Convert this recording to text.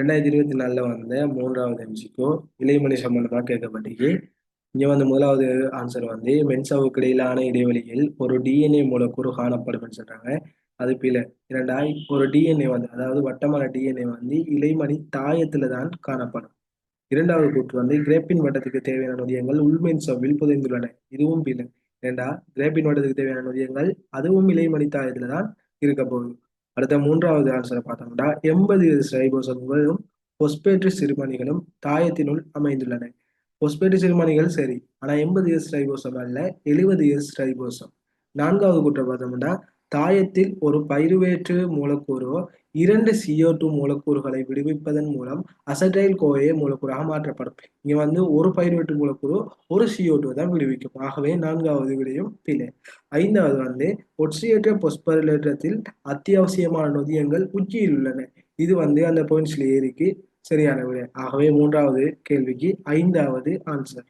2024 வந்த 3வது எம்சிக்கோ இலைமணி சம்பந்தமா கேட்கப்பட்டிருக்கு. இங்க வந்து முதலாவது ஆன்சர் வந்து மென்சாவுக்கு இடையிலான இடைவெளியில் ஒரு டிஎன்ஏ மூலக்கூறு காணப்படும்னு சொல்றாங்க. அது பிழை. இரண்டாய் ஒரு டிஎன்ஏ வந்து அதாவது வட்டமான டிஎன்ஏ வந்து இலைமணி தாயத்துல தான் காணப்படும். இரண்டாவது கூற்று வந்து கிரேப்பின் வட்டத்துக்கு தேவையான நொதியங்கள் உள்மென் சவ்வில் புதைந்துள்ளன. இதுவும் பிழை. ஏண்டா கிரேப்பின் வட்டத்துக்கு தேவையான நொதியங்கள் அதுவும் இலைமணி தாயத்துல தான் இருக்க போகுது. அடுத்த மூன்றாவது ஆன்சரை பார்த்தோம்னா 80 ரைபோசோம்களும் பொஸ்பேட்டு சிறுமணிகளும் தாயத்தினுள் அமைந்துள்ளன. பொஸ்பேட்டு சிறுமணிகள் சரி, ஆனா 80 ரைபோசோம் அல்ல, 70 ரைபோசோம். நான்காவது கூற்றை பார்த்தோம்னா தாயத்தில் ஒரு பைருவேற்று மூலக்கூறோ 2 CO2 மூலக்கூறுகளை விடுவிப்பதன் மூலம் அசட்டைல் கோஏ மூலக்கூறாக மாற்றப்படும். இங்க வந்து ஒரு பைருவேற்று மூலக்கூறு ஒரு CO2 தான் விடுவிக்கும். ஆகவே நான்காவது விடையும் பிழை. ஐந்தாவது வந்து ஒட்சியேற்ற பொஸ்பரிலேற்றத்தில் அத்தியாவசியமான நொதியங்கள் உச்சியில் உள்ளன. இது வந்து அந்த பாயிண்ட்ஸ்ல ஏறிக்கு சரியான விடை. ஆகவே மூன்றாவது கேள்விக்கு ஐந்தாவது ஆன்சர்.